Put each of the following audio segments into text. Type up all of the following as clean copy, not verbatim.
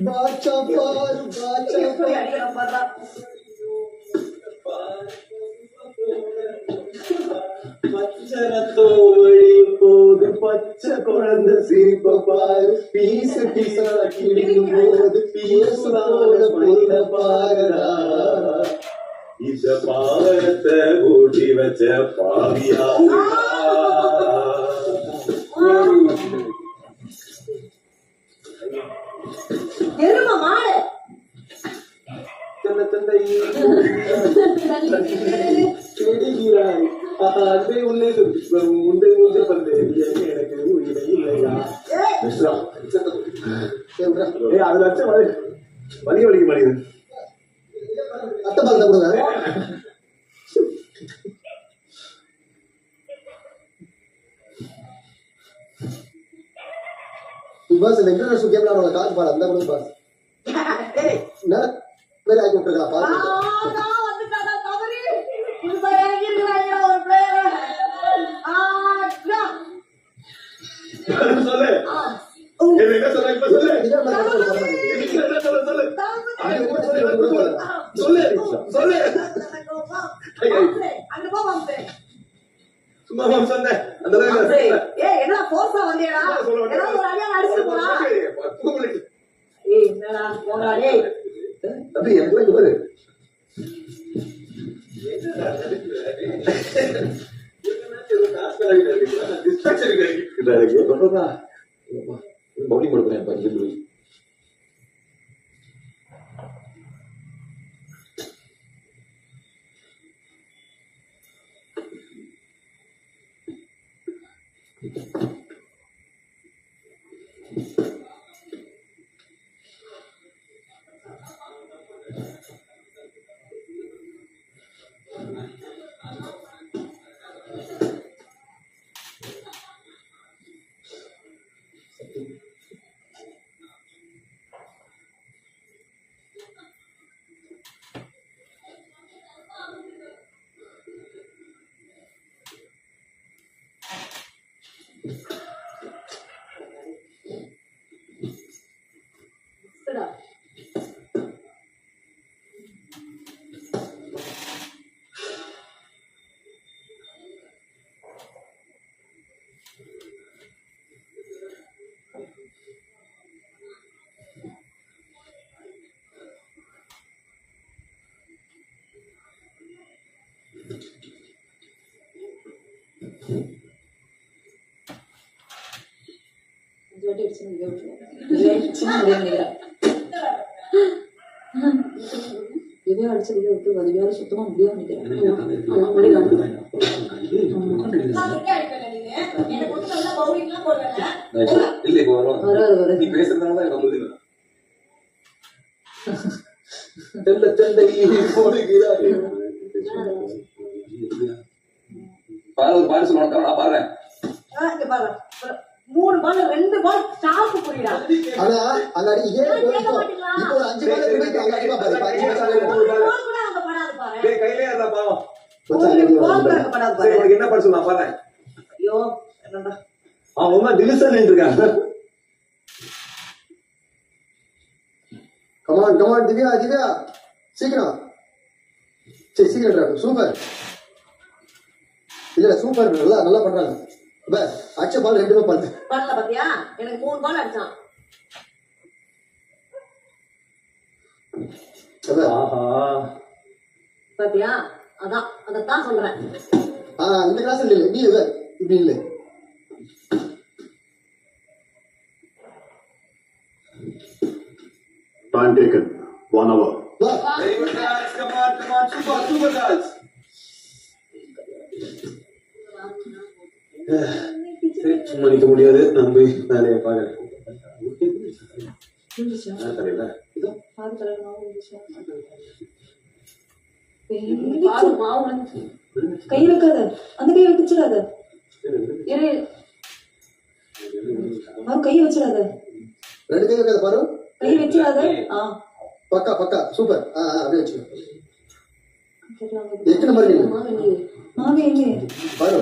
பாச்சா பாரு பாச்சா போய் அடிக்கலாம் பாரு. போது பச்சை குழந்தை சிரிப்ப பாரு பீசு பீசா கிழிக்கும் போது பீசுவான பொண்ண பாருடா இந்த பாவத்தை ஊட்டி வச்ச பாவியா எருமை மாடு அன்பே உன்னை முந்தை மூஞ்ச பண்றது எனக்கு உயிரை இல்லையா அதுல வச்ச வலிக்க வலிக்க மாட்டேங்குது அத்தை பார்த்த கொடுங்க बस लेकर सुखे बना वाला काज पार अंदर बस बस ना मेरे आगे उठेगा पार ஆனா வந்துட்டடா தவறி புதுசா இறங்கி இருக்கறாங்க ஒரு பிளேயர் சொல்லு என்ன சொல்ல இப்ப சொல்லு சொல்லு சொல்லு அங்க போ வந்து சும்மா சொன்னே அந்த ஏய் என்ன போர்ஸா வந்தியடா என்ன ஒரு அடியா அடிச்சு போடா ஏய் என்னடா போடா டேய் தம்பி எனக்கு பாரு பவுலிங் கொடுக்குறேன் அடிச்சதுக்கு விட்டு வதிவாரு சுத்தமா முடியாது பாரு சொல்லுவாங்க பாரு 3 பால் 2 பால் ஸ்டாப் புரியடா ஆனா அங்க இதே இப்போ ஒரு 5 பால் இருக்கு அங்க அடிப்பா பாரு 5 பால் கூட அங்க படாது பாரு டேய் கையிலே ஏறல பாவம் பால் கூட அங்க படாது பாரு உங்களுக்கு என்ன பண்ண சொல்றா பாரு ஐயோ என்னடா அவன் டிவிஷன் நின்னுட்டாங்க கமான் திவ்யா சீக்கிரம் சீக்கிரம் சூப்பர் இல்ல சூப்பர் நல்லா பண்றாங்க பஸ் அச்ச பால் 2 பால் பண்ணல பாத்தியா எனக்கு 3 பால் அடிச்சான் ஆஹா பாத்தியா அதான் சொல்றேன் இந்த கிளாஸ் இல்ல இப்படி இல்ல Time taken 1 hour. Very good guys, come on, super guys. சும்மா நிக்க முடியாது நம்ம போய் வேலையை பார்க்கறேன் கை வைக்காத அந்த கை வச்சிடாத கை வச்சிடாத 2 கை வைக்காத பாரு கை வச்சிடாத பக்கா சூப்பர் அப்படியே வச்சுக்கோ எத்தனை மாதிரி மாவே எங்க பாரு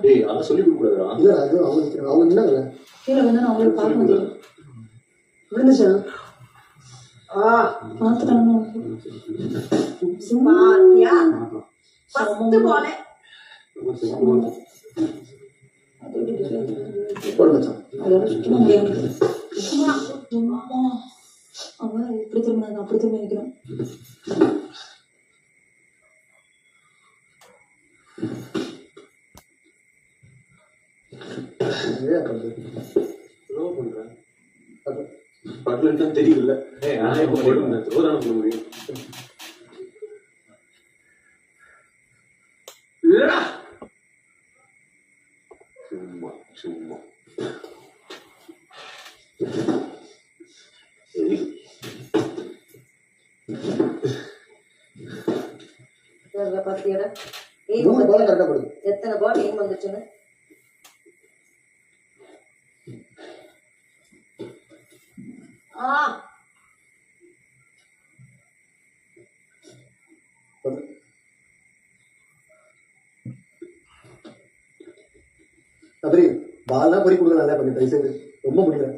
டேய் அத சொல்லி கொடுக்க கூடாதுடா இல்ல அது அவங்க நின்னாங்க கீழ வந்து நான் அவங்கள பார்க்க முடியல விழுந்துச்சா பாத்துட்டாங்க. பாத்தியா ஃபர்ஸ்ட் பாலே போடு மச்சான். அதோட சுத்தமா முடியாது. அவன் இப்படி திரும்ப அப்படி திரும்ப நிற்கிறான். பட்லன்னு தெரியல. நான் எப்போ போடுவேன் த்ரோ தானே பண்ண முடியும். சும்மா சும்மா சரி. பாத்தியாடா மூணு பால் கரெக்டா போடுது. எத்தனை பால் ஏன் வந்துச்சுன்னு. அப்படி பால்லாம் பொறி கொடுக்க நல்லா பண்ணி தயவு செய்து ரொம்ப முடியல.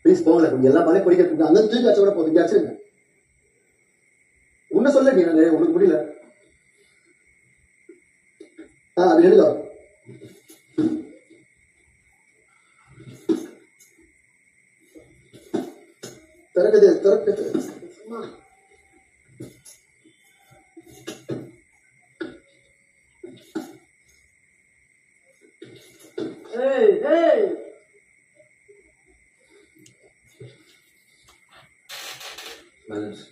ப்ளீஸ் போகல கொஞ்சம் எல்லா பாலையும் பொறிக்க அங்க தூக்கி வச்ச கூட போதும். அடிச்சிருங்க. உன்ன சொல்ல நீ நாங்க உனக்கு முடியல. அது எடுக்கா திறக்குது திறக்குது. பேலன்ஸ்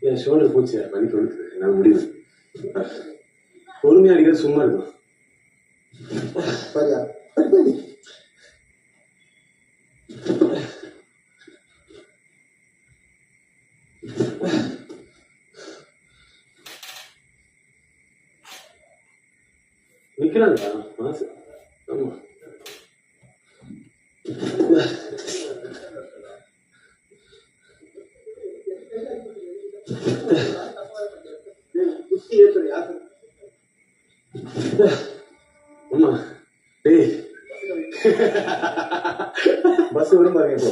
என் ஷோல்டர் போச்சு. வலி கொடுக்குது. என்னால் முடியுது. பொறுமையா அடிக்கிறது சும்மா இருக்கும். பாரியா நிக்கிறாங்க மாசு. ஆமா ஆமா. டேய் பஸ் வரும் பாருங்க. இப்போ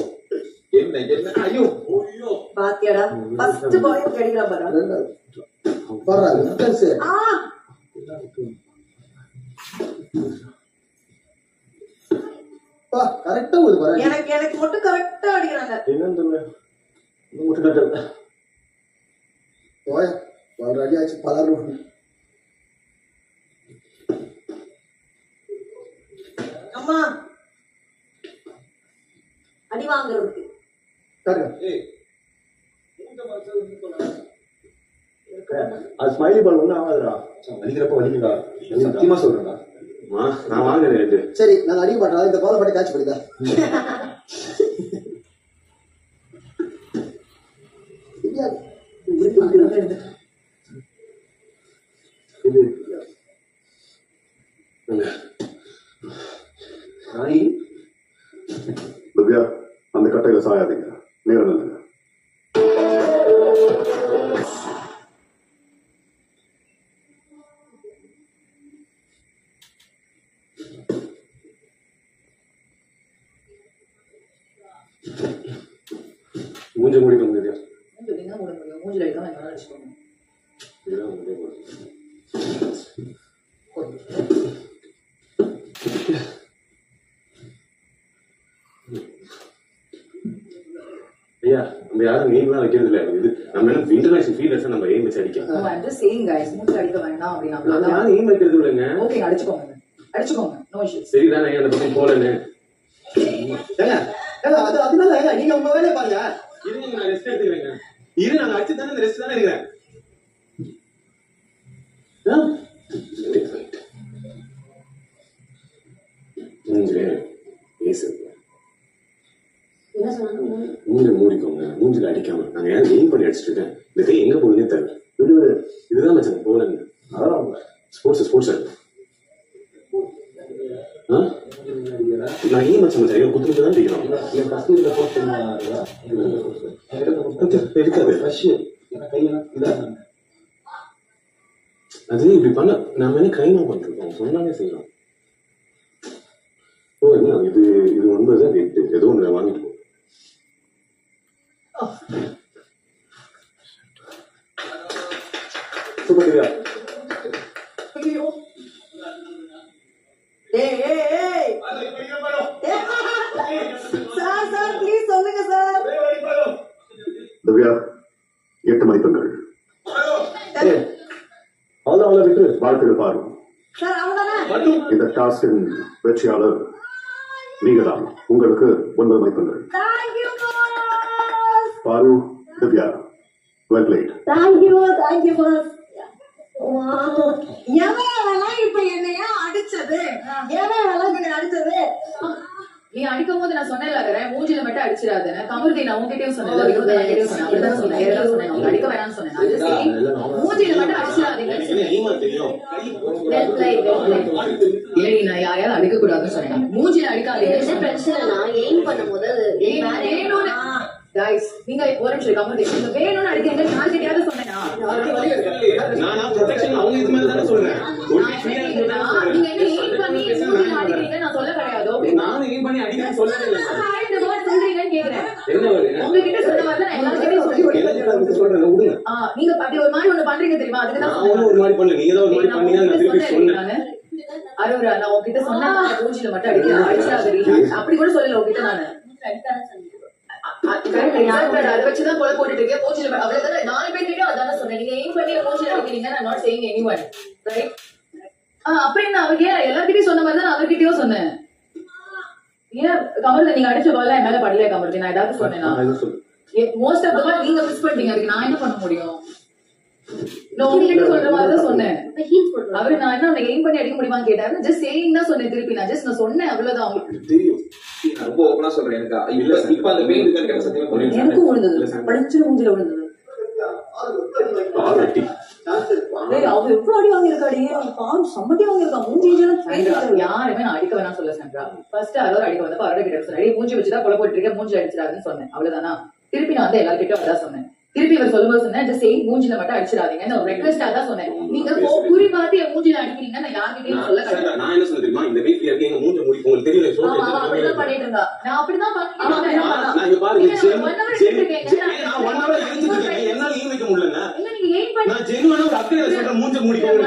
என்ன என்ன ஐயோ ஐயோ பாத்தியாடா ஃபர்ஸ்ட் பாலே அடிக்கிறான் பாரு. பாரா இன்டென்ஸ் பா கரெக்ட்டா ஒரு பாரு. எனக்கு மட்டும் கரெக்டா அடிக்கிறாங்க. என்னன்னு தெரியல. முட்டு கட்டல. போய் பால் ரெடி ஆச்சு பலரும். அம்மா அடி வாங்குறதுக்கு அது ஸ்மைலி பால் ஒன்றும் ஆகாதுடா. வலிக்கிறப்ப வலிக்குதா? சத்தியமா சொல்றேன்டா. நான் வாங்குறேன். சரி நான் அடிக்க மாட்டேன். இந்த பாலை மட்டும் கேட்ச் பண்ணிட்டா. இது நாய் திவ்யா, அந்த கட்டையில சாயாதீங்க. நேரம் இல்லைங்க. மூஞ்ச முடிக்க முடியாது. மூஞ்சில அடிக்காம என்ன அடிச்சுக்கோங்க. இதுதான் முடிய போகுது. ஐயா நம்ம யாரும் நீங்களாம் வைக்கிறது இல்லை. இது நம்ம என்ன இன்டர்நேஷனல் ஃபீல்டர்ஸ் நம்ம எய்ம் வச்சு அடிக்கலாம். No, I'm just saying guys, மூஞ்சில அடிக்க வேண்டாம் அப்படினா யாரும் எய்ம் வைக்கிறது இல்லைங்க. ஓகே அடிச்சுக்கோங்க நோ இஷ்யூஸ். சரிதானே அந்த பக்கம் போலன்னு. அதனால நீங்க உங்க வேலையை பாருங்க. இருங்க நான் ரெஸ்ட் எடுத்துக்கிறேங்க. இரு நாங்க அடிச்சு தானே ரெஸ்ட் தானே இருக்கிறேன். என்ன சொன்னாங்க? மூஞ்சில மூடிக்கோங்க. மூஞ்சில அடிக்காம நாங்க ஏன் எய்ம் பண்ணி அடிச்சுட்டு இருக்கேன். இந்த கை எங்க போகுதுன்னே தெரியல. இதுதான் மச்சான் போலன்னு. அதான் ஸ்போர்ட்ஸ் நான் ஏன் மச்சான் மச்சான் குத்துட்டு தான் தெரியும் என் கஸ்தூரியில போஸ்ட் இருக்காது ஃப்ரெஷ் எனக்கு கையெல்லாம் இதாக அது இப்படி பண்ண நான் மேலே கைமா பண்ணிருக்கோம் சொன்னாலே செய்யலாம் ஓ என்ன இது இது 9 ஏதோ ஒன்று வாங்கிட்டு போ சூப்பர் திவ்யா ஐயோ ஏய் சார் ப்ளீஸ் சொல்லுங்க சார். திவ்யா 8 மதிப்பெண்கள். அவ்வளோ விட்டு வாழ்த்துக்கள் பாரு. சார் அவ்வளவுதானே? இந்த டாஸ்கின் வெற்றியாளர் நீங்க தான். உங்களுக்கு 9 மதிப்பெண்கள். Thank you boss. பாரு, Divya, well played. Thank you boss. எவன் இப்ப என்னையா அடிச்சது? எவன் இப்ப அடிச்சது? நீ அடிக்கும் போது நான் சொன்னேன்ல மூஞ்சில மட்டும் அடிச்சிடாதுன்னு. கமருதி நான் உங்ககிட்டயும் சொன்னேன், அப்படிதான் சொன்னேன், எல்லாம் சொன்னேன். அவங்க அடிக்க வேணாம்னு சொன்னேன். நான் just saying, மூஞ்சில மட்டும் அடிச்சிடாதீங்க. இல்லை நான் யாரையாவது அடிக்க கூடாதுன்னு சொன்னேன். மூஞ்சில அடிக்காதீங்க. பிரச்சனைனா எய்ம் பண்ணும்போது வேணும்னு guys, நீங்க ஒரு நிமிஷம் கமருதி, நீங்க வேணும்னு அடிக்கிறீங்க. நான் கிட்டயாவது சொன்னேனா? நான் ப்ரொடெக்ஷன் அவங்க இது மாதிரி தானே சொல்றேன். நீங்க என்ன எய்ம் பண்ணி மூஞ்சில அடிக்கிறீங்க நான் சொல்ல கிடையாது. நானும் ஏன் பண்ணி அடிக்க சொல்லவே இல்லை. இந்த வேர்ட் சொல்றீங்கன்னு கேக்குறேன். என்ன வருது உங்ககிட்ட சொன்ன மாதிரி தான் எல்லாருக்கிட்டையும் சொல்லி சொல்றேன் விடுங்க. நீங்க அப்படி ஒரு மாதிரி ஒண்ணு பண்றீங்க தெரியுமா? அதுக்கு தான் நான் ஒரு மாதிரி பண்ணல, நீங்க தான் ஒரு மாதிரி பண்ணீங்க. நான் திருப்பி சொன்னேன். அருவரா நான் உங்ககிட்ட சொன்னேன் மூஞ்சில மட்டும் அடிக்காதீ. அப்படி கூட சொல்லல உங்ககிட்ட நானு. அதை வச்சுதான் கொலை போட்டுட்டு இருக்கேன். மூஞ்சில அவ்வளவுதானே 4 பேர்கிட்ட அதான சொன்னேன். நீங்க எய்ம் பண்ணி மூஞ்சில அடிக்கிறீங்க. நான் நாட் சேயிங் எனிவன் ரைட். அப்படின்னு அவங்க எல்லார்கிட்டயும் சொன்ன மாதிரி தான் அவர்கிட்டயும் சொன்னேன். ஏன் கமருதி நீங்க அடிச்ச பால் என் மேல படலையா கமருதி? நான் ஏதாவது சொன்னேன்னா? மோஸ்ட் ஆஃப் த பால் நீங்க மிஸ் பண்ணிட்டீங்க. அதுக்கு நான் என்ன பண்ண முடியும்? நான் உங்ககிட்ட சொல்ற மாதிரி தான் சொன்னேன். அவரு நான் என்ன உன்னை எய்ம் பண்ணி அடிக்க முடியுமான்னு கேட்டாரு. ஜஸ்ட் சேயிங் தான் சொன்னேன். திருப்பி நான் சொன்னேன் அவ்வளவுதான். அவங்களுக்கு தெரியும். நான் ரொம்ப ஓப்பனா சொல்றேன். எனக்கு இப்ப அந்த பெயின் இருக்கான்னு சத்தியமா புரியல. எனக்கும் விழுந்தது, படிச்சு மூஞ்சில விழுந்தது. ஆல்ரெடி அவ எவ்வளவு அடி வாங்கியிருக்காடி, பாவம் சம்மட்டி வாங்கியிருக்கா. மூஞ்சி யாருமே நான் அடிக்க வேணாம் சொல்ல சந்திரா. ஃபர்ஸ்ட் அரோர் அடிக்க வந்தப்ப அவரோட கிட்ட சொன்னேன், மூஞ்சி வச்சுதான் கொலை போட்டு இருக்க, மூஞ்சி அடிச்சிடாதுன்னு சொன்னேன். அவ்வளவுதானா? திருப்பி நான் வந்து எல்லார்கிட்டயும் அதான் சொன்னேன். திருப்பி இவர் சொல்லும்போது சொன்னேன், ஜஸ்ட் சேயிங் மூஞ்சில மட்டும் அடிச்சிடாதீங்க. நான் ஒரு ரெக்வெஸ்டா தான் சொன்னேன். நீங்க குறி பார்த்து என் மூஞ்சில அடிக்கிறீங்க. நான் யார்கிட்டயும் சொல்ல கிடையாது. நான் என்ன சொன்னேன் தெரியுமா? இந்த வீட்ல இருக்க எங்க மூஞ்ச மூடி உங்களுக்கு தெரியல. அப்படிதான் பண்ணிட்டு இருந்தா. நான் அப்படிதான் நான் இங்க பாருங்க, என்னால ஏன் வைக்க முடியலங்க. நான் ஜெனுவனா ஒரு அக்கறை சொல்றேன், மூஞ்ச மூடிக்கோங்க.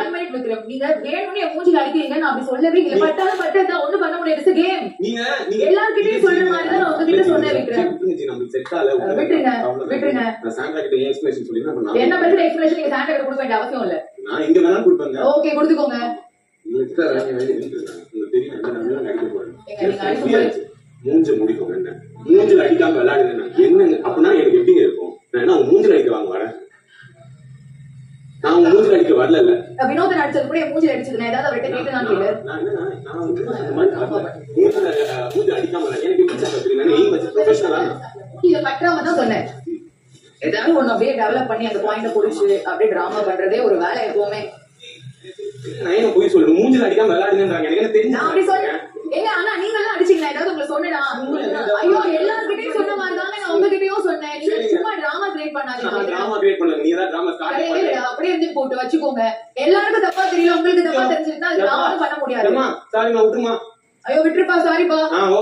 நீங்க வேணும்னு என் மூஞ்சில அடிக்கிறீங்க. நான் அப்படி சொல்லவே இல்லை. பட்டாலும் பட்டதான் ஒண்ணும் பண்ண முடியாது. It's game. நீங்க எல்லார்கிட்டயும் சொல்ற மாதிரி தான் உங்ககிட்ட சொன்னேன். விட்டுருங்க. நமக்கு செட் ஆல விட்டுருங்க. நான் சாண்டா கிட்ட எக்ஸ்பிளேஷன் சொல்லி என்ன பத்தி எக்ஸ்பிளேஷன் நீங்க சாண்டா கிட்ட கொடுக்க வேண்டிய அவசியம் இல்ல. நான் இங்க வேணா கொடுப்பேங்க. ஓகே கொடுத்துக்கோங்க. இல்ல கிட்ட வேண்டிய வேண்டிய உங்களுக்கு தெரியும். நான் அடிக்க போறேன். நீங்க அடிக்க மூஞ்ச மூடிக்கோங்க. என்ன மூஞ்சில அடிக்காம விளையாடுங்க. என்ன அப்படின்னா எனக்கு எப்படிங்க இருக்கும்? நான் என்ன மூஞ்சில அடிக்க வாங்க வரேன்? நான் உங்க மூஞ்சில அடிக்க வரல. வினோதன் அடிச்சது கூட மூஞ்சில அடிச்சது ஏதாவது அவர்கிட்ட கேட்டு நான் கேளு. நான் மூஞ்சில அடிக்காம எனக்கு எப்படி நான் எய்ம் வச்சு ப்ரொஃபஷனலா இத பற்றாம தான் சொன்னேன். ஏதாவது ஒண்ணு அப்படியே டெவலப் பண்ணி அந்த பாயிண்ட புடிச்சு அப்படியே டிராமா பண்றதே ஒரு வேலை எப்பவுமே. நான் என்ன போய் சொல்றேன்? மூஞ்சில அடிக்காம விளையாடுங்கன்றாங்க. எனக்கு தெரியும். நான் அப்படி சொன்னேன். ஏங்க அண்ணா நீங்க எல்லாம் அடிச்சீங்களா? ஏதாவது உங்களுக்கு சொன்னேனா? ஐயோ எல்லார்கிட்டயும் சொன்ன மாதிரி தானே நான் உங்ககிட்டயும் சொன்னேன். நீங்க சும்மா டிராமா கிரியேட் பண்ணாதீங்க. டிராமா கிரியேட் பண்ணல. நீ தான் டிராமா ஸ்டார்ட் பண்ணல. அப்படியே இருந்து போட்டு வச்சுக்கோங்க. எல்லாருக்கும் தப்பா தெரியல, உங்களுக்கு தப்பா தெரிஞ்சிருந்தா அது டிராமா பண்ண முடியாது. சாரிமா விட்டுருமா. ஐயோ விட்டுருப்பா, சாரிப்பா. ஓ